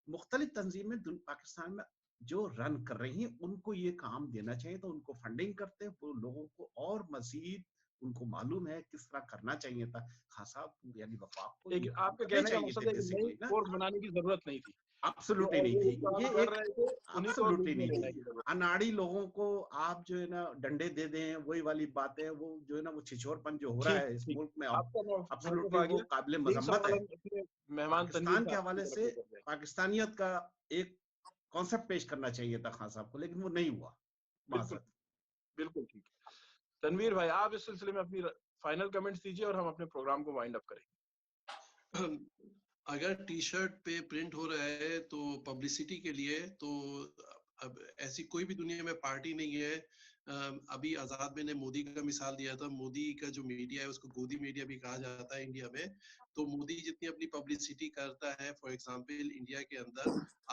मुख्तलिफ तंजीमें पाकिस्तान में जो रन कर रही हैं, उनको ये काम देना चाहिए, तो उनको फंडिंग करते हैं, वो लोगों को और मजीद उनको मालूम है किस तरह करना चाहिए था। खान साहब यानी वफाक को ये काम आपके करने कहने का चाहिए मकसद थे है कि नई बेसिकली ना। फोर्स बनाने की जरूरत नहीं थी, एब्सोल्युटली नहीं थी, ये कर एक रहे थे उन्हीं को एब्सोल्युटली लीड में नहीं लेने थी। की जरूरत। अनाड़ी लोगों को आप जो है ना डंडे दे दें, वही वाली बातें, वो जो है ना वो छिछोरपन जो हो रहा ठीक है इस ठीक, मुल्क में, आपका मौकूफ एब्सोल्युटली आ वो गया। काबिल यही मजम्मत सवाल है। हम अपने मेहमान तनवीर पाकिस्तान के साहब की हवाले तरफ से लेकर जाएं। पाकिस्तानियत का एक कॉन्सेप्ट पेश करना चाहिए था खान साहब को, लेकिन वो नहीं हुआ। बिल्कुल बिल्कुल ठीक है। तनवीर भाई, आप इस सिलसिले में अपनी फाइनल कमेंट्स दीजिए और हम अपने प्रोग्राम को वाइंड अप करेंगे। अगर टी शर्ट पे प्रिंट हो रहा है तो पब्लिसिटी के लिए, तो अब ऐसी कोई भी दुनिया में पार्टी नहीं है। अभी आजाद में ने मोदी का मिसाल दिया था, मोदी का जो मीडिया है उसको गोदी मीडिया भी कहा जाता है इंडिया में। तो मोदी जितनी अपनी पब्लिसिटी करता है, फॉर एग्जांपल इंडिया के अंदर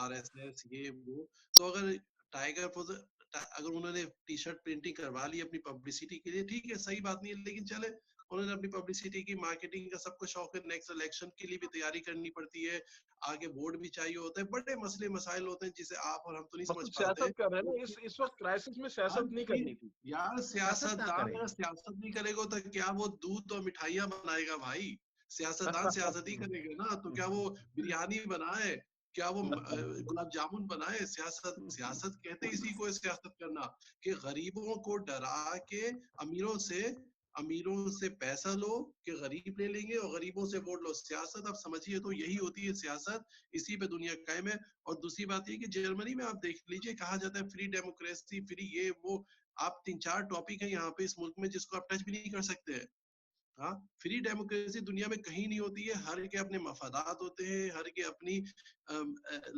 RSS ये वो, तो अगर टाइगर अगर उन्होंने टी शर्ट प्रिंटिंग करवा ली अपनी पब्लिसिटी के लिए, ठीक है, सही बात नहीं है, लेकिन चले उन्होंने अपनी पब्लिसिटी की, मार्केटिंग का सबको शौक है, नेक्स्ट इलेक्शन के लिए भी तैयारी करनी पड़ती है, आगे वोट भी चाहिए होता है, बड़े मसले मसाइल होते हैं जिसे आप और हम तो नहीं समझ मतलब पाते। सियासत कर रहे हैं ना, इस वक्त क्राइसिस में सियासत नहीं करनी थी यार। सियासतदान करें। अगर सियासत नहीं करेगा तो क्या वो दूध और मिठाइयां बनाएगा भाई? सियासतदान सियासत ही करेगा ना, तो क्या वो बिरयानी बनाए, क्या वो गुलाब जामुन बनाए? सियासत कहते इसी को है, सियासत करना, कि गरीबों को डरा के अमीरों से पैसा लो कि गरीब ले लेंगे और गरीबों से वोट लो। सियासत आप समझिए तो यही होती है सियासत, इसी पे दुनिया कायम है। और दूसरी बात ये कि जर्मनी में आप देख लीजिए, कहा जाता है फ्री डेमोक्रेसी, फ्री ये वो, आप 3-4 टॉपिक है यहाँ पे इस मुल्क में जिसको आप टच भी नहीं कर सकते हैं। हाँ, फ्री डेमोक्रेसी दुनिया में कहीं नहीं होती है, हर के अपने मफादात होते हैं, हर के अपनी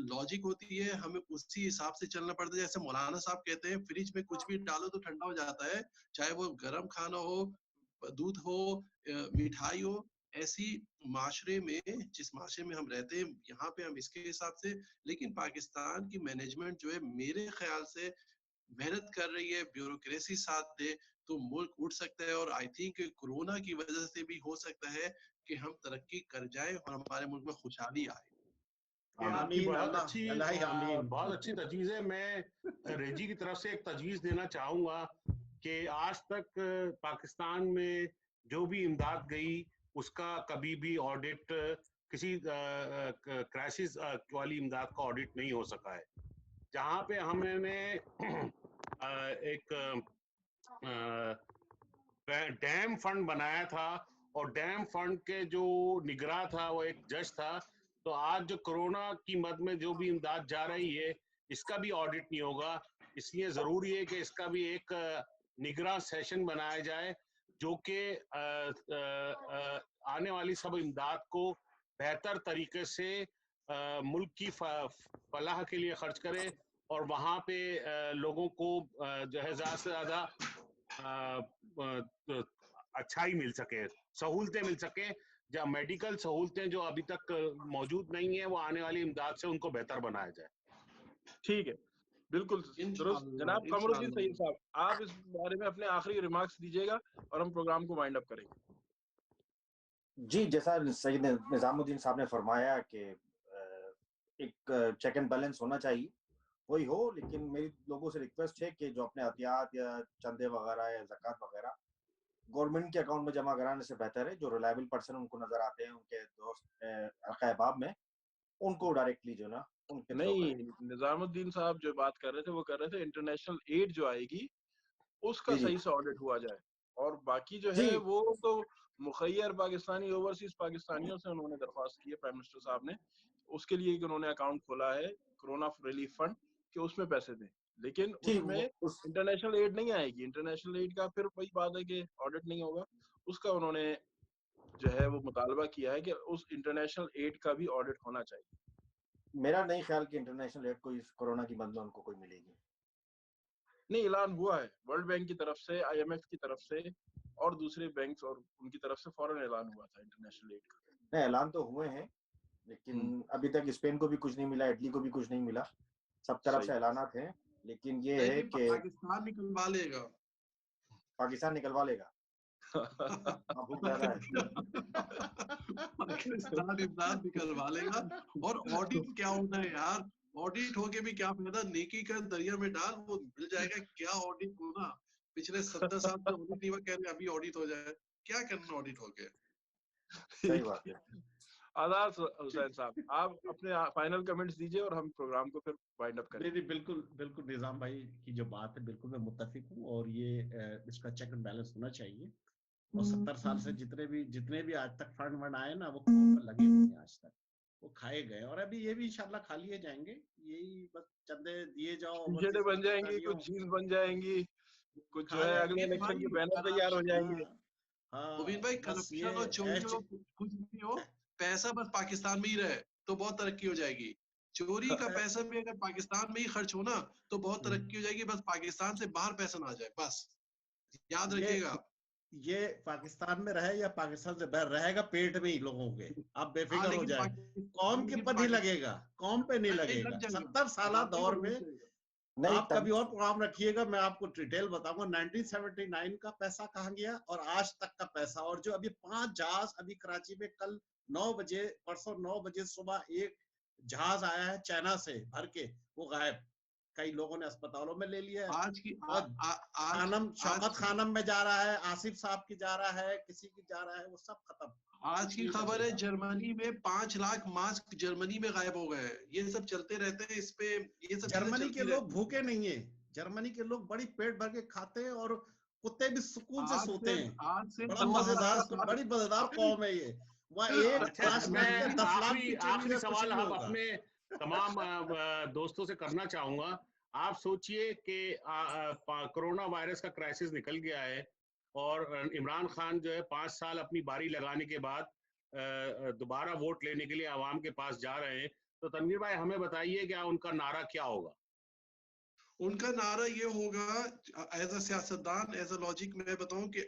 लॉजिक होती है, हमें उसी हिसाब से चलना पड़ता है। जैसे मौलाना साहब कहते हैं, फ्रिज में कुछ भी डालो तो ठंडा हो जाता है, चाहे वो गर्म खाना हो, दूध हो, मिठाई हो। ऐसी माशरे में, जिस माशरे में हम रहते हैं, यहाँ पे हम इसके हिसाब से, लेकिन पाकिस्तान की मैनेजमेंट जो है मेरे ख्याल से मेहनत कर रही है, ब्यूरोक्रेसी साथ दे तो मुल्क उठ सकता है। और आई थिंक कोरोना की वजह से भी हो सकता है कि हम तरक्की कर जाए और हमारे मुल्क में खुशहाली आए। आपकी आमीन, बहुत अल्लाह अच्छी अल्लाह ही आमीन। बहुत अच्छी तजवीज़ है। मैं रेजी की तरफ से एक तजवीज़ देना चाहूंगा कि आज तक पाकिस्तान में जो भी इमदाद गई उसका कभी भी ऑडिट, किसी क्राइसिस वाली इमदाद का ऑडिट नहीं हो सका है। जहाँ पे हमने एक डैम फंड बनाया था और डैम फंड के जो निगरां था वो एक जज था, तो आज जो कोरोना की मद में जो भी इमदाद जा रही है इसका भी ऑडिट नहीं होगा। इसलिए जरूरी है कि इसका भी एक निगरां सेशन बनाया जाए जो कि आने वाली सब इमदाद को बेहतर तरीके से मुल्क की फलाह के लिए खर्च करे और वहाँ पे लोगों को जो है ज़्यादा से ज़्यादा अच्छाई मिल सके, सहूलतें मिल सके। जहाँ मेडिकल सहूलतें जो अभी तक मौजूद नहीं है, वो आने वाली इमदाद से उनको बेहतर बनाया जाए। ठीक है, बिल्कुल दुरुस्त। जनाब कमरुद्दीन सईद साहब, आप इस बारे में अपने आखिरी रिमार्क्स दीजिएगा और हम प्रोग्राम को वाइंड अप करेंगे। जी, जैसा सैयद निजामुद्दीन साहब ने फरमाया कि एक चेक एंड बैलेंस होना चाहिए, वही हो, लेकिन मेरी लोगों से रिक्वेस्ट है कि जो अपने अतियात या चंदे वगैरह या ज़कात वगैरह गवर्नमेंट के अकाउंट में जमा कराने से बेहतर है जो रिलायबल पर्सन उनको नजर आते हैं, उनके दोस्त अहबाब में, उनको डायरेक्टली जो ना उनके थ्रू नहीं, करें। निजामुद्दीन साहब जो बात कर रहे थे वो कर रहे थे इंटरनेशनल एड जो आएगी उसका जी जी सही से ऑडिट हुआ जाए, और बाकी जो जी है वो तो मुखैर पाकिस्तानी ओवरसीज पाकिस्तानियों से उन्होंने दरख्वास्त की है प्राइम मिनिस्टर साहब ने, उसके लिए उन्होंने अकाउंट खोला है कोरोना रिलीफ फंड कि उसमें पैसे दें, लेकिन जी उसमें उस इंटरनेशनल एड नहीं आएगी। इंटरनेशनल एड का फिर वही बात है कि ऑडिट नहीं होगा, उसका उन्होंने जो है वो मुतालबा किया है कि उस इंटरनेशनल एड का भी ऑडिट होना चाहिए। मेरा नहीं ख्याल कि इंटरनेशनल एड को इस कोरोना की मद में उनको कोई मिलेगी। नहीं, ऐलान हुआ है वर्ल्ड बैंक की तरफ से, IMF की तरफ से और दूसरे बैंक्स और उनकी तरफ से फौरन ऐलान हुआ था इंटरनेशनल एड का। नहीं, ऐलान तो हुए हैं, लेकिन अभी तक स्पेन को भी कुछ नहीं मिला, इटली को भी कुछ नहीं मिला, सब तरफ सही, से ऐलानात हैं, लेकिन ये है कि पाकिस्तान निकलवा लेगा। पाकिस्तान निकलवा लेगा। भूख ज्यादा है। पाकिस्तान इमदाद निकलवा लेगा। और ऑडिट क्या होता है यार, ऑडिट होके भी क्या फायदा, नेकी का दरिया में डाल, वो मिल जाएगा। क्या ऑडिट होना, पिछले 70 साल से ऑडिट नहीं हुआ, कह रहे अभी ऑडिट हो जाए, क्या करना ऑडिट होके। सही बात है। आदाब हुसैन साहब, आप अपने फाइनल कमेंट्स दीजिए और हम प्रोग्राम को फिर वाइंड अप करेंगे। नहीं, बिल्कुल बिल्कुल निजाम भाई की जो बात है बिल्कुल मैं मुत्तफिक हूँ, और ये इसका चेक एंड बैलेंस होना चाहिए। और 70 साल से जितने भी आज तक फंड वंड आए ना, वो काम पर लगे हुए हैं आज तक, वो खाए गए, और अभी ये भी इंशाल्लाह खा लिए जाएंगे। यही बस चंदे दिए जाओ, टी-शर्टें बन जाएंगी, कुछ जीन्स बन जाएंगी, कुछ जो खा है जाएंगे अगले इलेक्शन के बैनर भाई, तैयार हो जाएंगे। मुबीन भाई, बस ये करप्शन और चोरी हो, कुछ भी हो, पैसा बस पाकिस्तान में ही रहे तो बहुत तरक्की हो जाएगी। चोरी का पैसा भी अगर पाकिस्तान में ही खर्च हो ना तो बहुत तरक्की हो जाएगी। बस पाकिस्तान से बाहर पैसा ना जाए, बस याद रखिएगा। ये पाकिस्तान में रहे या पाकिस्तान से बाहर, रहेगा पेट में ही लोगों के, आप बेफिक्र हो जाए। कौम के पर नहीं लगेगा, कौम पे नहीं लगेगा। 70 साल दौर में आप कभी और प्रोग्राम रखिएगा, मैं आपको डिटेल बताऊंगा 1979 का पैसा कहाँ गया और आज तक का पैसा। और जो अभी 5 जहाज अभी कराची में कल 9 बजे, परसों 9 बजे सुबह एक जहाज आया है चाइना से भर के, वो गायब। कई लोगों ने अस्पतालों में ले लिया है। आज की खानम, शौकत खानम में जा रहा है, आसिफ साहब की जा रहा है, किसी की जा रहा है, वो सब खत्म। आज की खबर है जर्मनी में 5 लाख मास्क जर्मनी में गायब हो गए। ये सब चलते रहते हैं, इस पे ये सब जर्मनी के लोग भूखे नहीं है, जर्मनी के लोग बड़ी पेट भर के खाते हैं और कुत्ते भी सुकून से सोते हैं। आज से बड़ा मजेदार, बड़ी मजेदार कौम है ये। वहाँ एक फास्ट फूड के 10 लाख की चेन आखिरी में कुछ सवाल नहीं हम होगा। अपने तमाम दोस्तों से करना चाहूंगा। आप सोचिए कि कोरोना वायरस का क्राइसिस निकल गया है और इमरान खान जो है 5 साल अपनी बारी लगाने के बाद दोबारा वोट लेने के लिए आवाम के पास जा रहे हैं। तो तनवीर भाई हमें बताइए क्या उनका नारा क्या होगा? उनका नारा ये होगा, एज अ सियासतदान, एज अ लॉजिक मैं बताऊं कि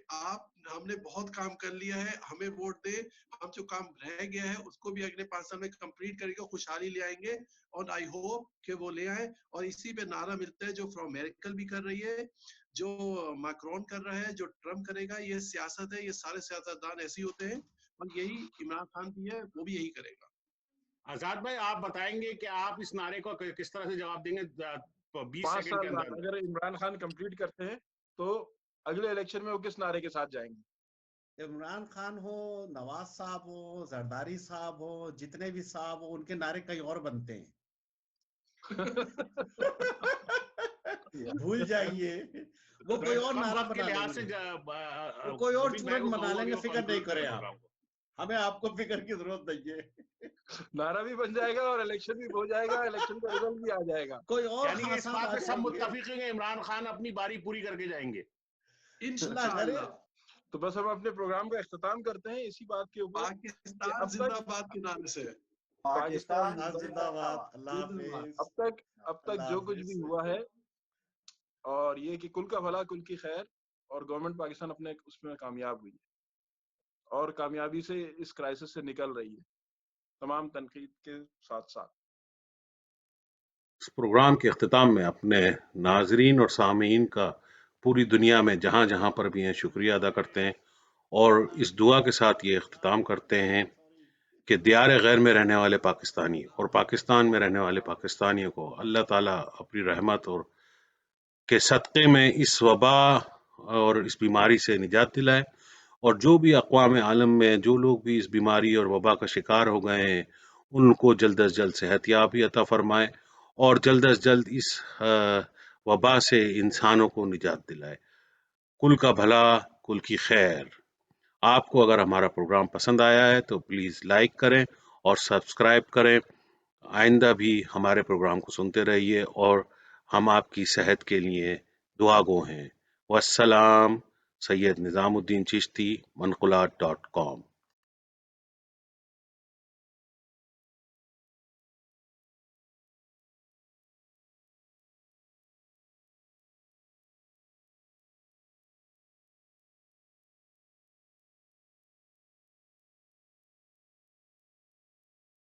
हमने बहुत काम कर लिया है, हमें वोट दे, हम जो काम रह गया है उसको भी अगले 5 साल में कंप्लीट करके खुशहाली ले आएंगे। और आई होप कि वो ले आए। और इसी पे नारा मिलता है जो फ्रॉम मेरिकल भी कर रही है, जो मैक्रोन कर रहा है, जो ट्रम्प करेगा। ये सियासत है, ये सारे सियासतदान ऐसे ही होते हैं, और यही इमरान खान भी है, वो भी यही करेगा। आजाद भाई आप बताएंगे कि आप इस नारे को किस तरह से जवाब देंगे 20 5 सेकंड साल के बाद अंदर? अगर इमरान खान कंप्लीट करते हैं तो अगले इलेक्शन में वो किस नारे के साथ जाएंगे? इमरान खान हो, नवाज साहब हो, जरदारी साहब हो, जितने भी साहब हो, उनके नारे कहीं और बनते हैं। भूल जाइए, वो कोई और नारा बना लेंगे, वो कोई और चूरन बना लेंगे, फिक्र नहीं करें आप, हमें आपको फिक्र की जरूरत नहीं है। नारा भी बन जाएगा और इलेक्शन भी हो जाएगा, इलेक्शन का रिजल्ट भी आ जाएगा। कोई और यानी कि इस बात पे सब मुत्तफिक हैं, इमरान खान अपनी बारी पूरी करके जाएंगे इंशाअल्लाह। तो बस हम अपने प्रोग्राम का इख्तिताम करते हैं इसी बात के ऊपर। पाकिस्तान जिंदाबाद के नारे से। पाकिस्तान जिंदाबाद। अल्लाह हाफिज। अब तक जो कुछ भी हुआ है, और ये कि कुल का भला कुल की खैर, और गवर्नमेंट पाकिस्तान अपने उसमें कामयाब हुई है और कामयाबी से इस क्राइसिस से निकल रही है, तमाम तनकीद के साथ साथ। इस प्रोग्राम के अख्तिताम में अपने नाजरीन और सामीन का पूरी दुनिया में जहाँ जहाँ पर भी हैं शुक्रिया अदा करते हैं, और इस दुआ के साथ ये अख्तिताम करते हैं कि दियार गैर में रहने वाले पाकिस्तानी और पाकिस्तान में रहने वाले पाकिस्तानियों को अल्लाह ताला अपनी रहमत और के सदक़े में इस वबा और इस बीमारी से निजात दिलाए, और जो भी अक़वाम आलम में जो लोग भी इस बीमारी और वबा का शिकार हो गए हैं उनको जल्द अज जल्द सेहतयाबी अता फरमाए और जल्द अज जल्द इस वबा से इंसानों को निजात दिलाए। कुल का भला कुल की खैर। आपको अगर हमारा प्रोग्राम पसंद आया है तो प्लीज़ लाइक करें और सब्सक्राइब करें। आइंदा भी हमारे प्रोग्राम को सुनते रहिए और हम आपकी सेहत के लिए दुआगो हैं। वस्सलाम। सैयद निज़ामुद्दीन चिश्ती, मनक़ुलात.com।